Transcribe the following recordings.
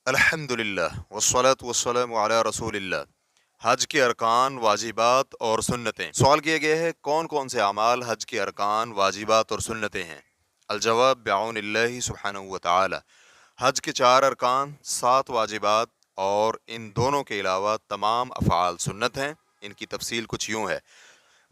अल्हम्दुलिल्लाह वस्सलातु वस्सलामु अला रसूलिल्लाह। हज के अरकान, वाजिबात और सुन्नतें। सवाल किया गया है कौन कौन से अमाल हज के अरकान, वाजिबात और सुन्नतें हैं। अलजवाब बिऔनिल्लाहि सुब्हानहु व तआला। हज के 4 अरकान, 7 वाजिबात और इन दोनों के अलावा तमाम अफ़आल सुन्नत हैं। इनकी तफसील कुछ यूँ है।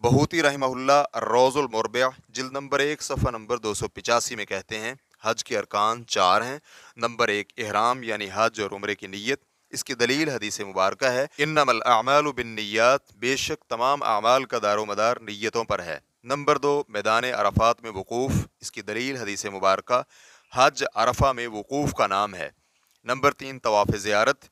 बहूती रहमहुल्लाह अर्रौज़ुल मुरबिअ जिल्द नंबर 1 सफ़ा नंबर 285 में कहते हैं हज के अरकान 4 हैं। नंबर 1 इहराम यानी हज और उम्रे की नीयत। इसकी दलील हदीस मुबारक है इन्नमल अअमालु बिन्नियात, बेशक तमाम अमाल का दारोमदार नीयतों पर है। नंबर 2 मैदान अरफात में वकूफ़। इसकी दलील हदीस मुबारक हज अरफा में वकूफ़ का नाम है। नंबर 3 तवाफ़ ज़ियारत।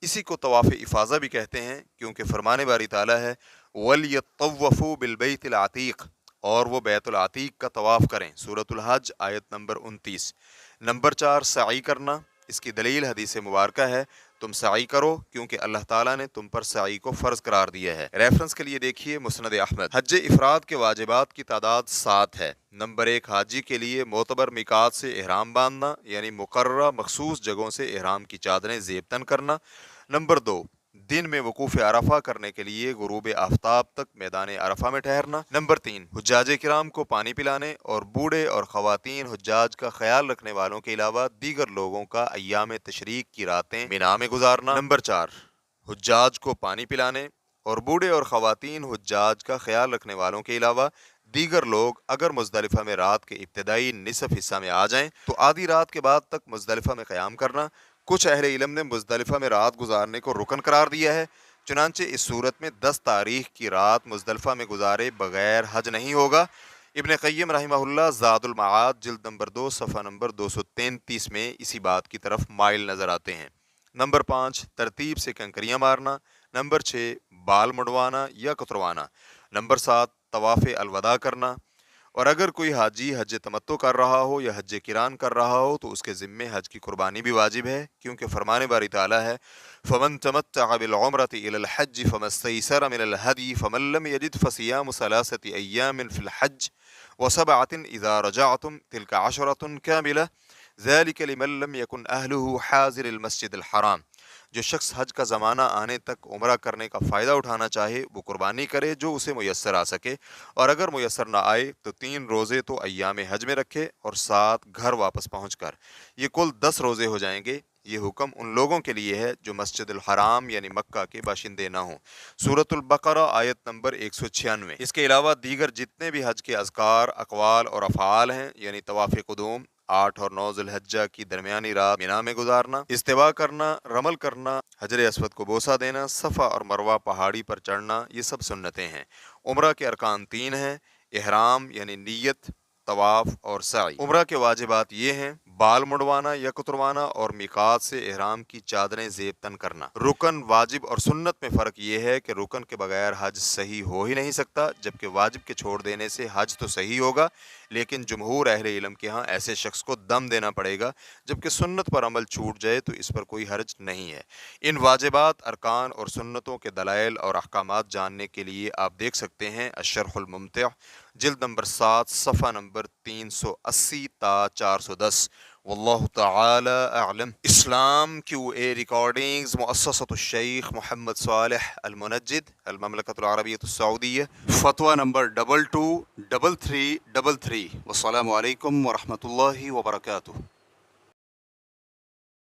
इसी को तवाफ़ इफ़ाज़ा भी कहते हैं क्योंकि फरमाने बारी ताला है वलियतव्वफ़ू बिलबैतिल अतीक़, और वो बैतुल अतीक़ का तवाफ़ करें। सूरतुल हज आयत नंबर 29। नंबर 4 सई करना। इसकी दलील हदीस मुबारक है तुम सई करो क्योंकि अल्लाह ताला ने तुम पर सई को फ़र्ज़ करार दिया है। रेफरेंस के लिए देखिए मुस्नद अहमद। हज इफ़राद के वाजिबात की तादाद 7 है। नंबर 1 हाजी के लिए मोतबर मिकात से इहराम बांधना यानी मुकर्ररा मखसूस जगहों से इहराम की चादरें ज़ेब तन करना। नंबर 2 दिन में वकूफ़ अरफा करने के लिए गुरूब आफ्ताब तक मैदान अरफा में ठहरना। नंबर 3 हुज्जाज किराम को पानी पिलाने और बूढ़े और ख़वातीन हुज्जाज का ख्याल रखने वालों के अलावा दीगर लोगों का अय्याम तशरीक की रातें मिना में गुजारना। नंबर 4 हुज्जाज को पानी पिलाने और बूढ़े और ख़वातीन हुज्जाज का ख्याल रखने वालों के अलावा दीगर लोग अगर मुज़दलिफ़ा में रात के इब्तदाई निसफ हिस्सा में आ जाएं तो आधी रात के बाद तक मुज़दलिफ़ा में क़याम करना। कुछ अहले इल्म ने मुज़दलिफ़ा में रात गुजारने को रुकन करार दिया है। चुनांचे इस सूरत में 10 तारीख की रात मुज़दलिफ़ा में गुजारे बगैर हज नहीं होगा। इब्न क़य्यिम रहमहुल्लाह ज़ादुल मआद जिल्द नंबर 2 सफ़ा नंबर 233 में इसी बात की तरफ माइल नज़र आते हैं। नंबर 5 तरतीब से कंकरियाँ मारना। नंबर 6 बाल मुड़वाना या कुतरवाना। नंबर 7 तवाफ़ अलवदा करना। और अगर कोई हाजी हज तमत्तो कर रहा हो या हज किरान कर रहा हो तो उसके ज़िम्मे हज की कुर्बानी भी वाजिब है क्योंकि फरमाने बारी ताला है फ़मन तमत्तअ बिल उम्रति इलल हज फमस्तयसर मिनल हदी फमन लम यजिद फसियामु सलासति अय्यामिन फिल हज व सबअतिन इज़ा रजअतुम तिलका अशरतुन कामिला ज़ालिका लिमन लम यकुन अहलुहु हाज़िरिल मस्जिदिल हराम। जो शख्स हज का ज़माना आने तक उम्रा करने का फ़ायदा उठाना चाहे वो कुर्बानी करे जो उसे मुयस्सर आ सके, और अगर मुयस्सर ना आए तो 3 रोज़े तो अय्याम हज में रखे और 7 घर वापस पहुँच कर। ये कुल 10 रोज़े हो जाएंगे। ये हुक्म उन लोगों के लिए है जो मस्जिदुल हराम यानी मक्का के बाशिंदे ना हों। सूरतुल बकरा आयत नंबर 196। इसके अलावा दीगर जितने भी हज के अज़कार, अक़वाल और अफ़आल हैं यानी तवाफ़ क़ुदूम, 8 और 9 ज़ुल्हिज्जा की दरमियानी रात मिना में गुजारना, इस्तिवा करना, रमल करना, हजर अस्वद को बोसा देना, सफ़ा और मरवा पहाड़ी पर चढ़ना, ये सब सुन्नतें हैं। उम्रा के अरकान 3 हैं, इहराम यानी नीयत, तवाफ़ और सई। उम्रा के वाजिबात ये हैं बाल मुड़वाना या कुतरवाना और मिकात से इहराम की चादरें ज़ेब तन करना। रुकन, वाजिब और सुन्नत में फ़र्क ये है कि रुकन के बगैर हज सही हो ही नहीं सकता, जबकि वाजिब के छोड़ देने से हज तो सही होगा, लेकिन जमहूर अहले इल्म के यहाँ ऐसे शख्स को दम देना पड़ेगा, जबकि सुन्नत पर अमल छूट जाए तो इस पर कोई हर्ज नहीं है। इन वाजिबात, अरकान और सुन्नतों के दलाइल और अहकामात जानने के लिए आप देख सकते हैं अश्शरहुल मुमतिअ जिल्द नंबर 7 सफ़ा नंबर 380 ता 410। वल्लाहु तआला अअलम। इस्लाम QA रिकॉर्डिंग्स मुअस्ससतुश शेख मोहम्मद सालेह अल मुनज्जिद अल ममलकतुल अरबिय्यतुस सऊदिय्या। फतवा नंबर 223333। वस्सलामु अलैकुम व रहमतुल्लाहि व बरकातुहू।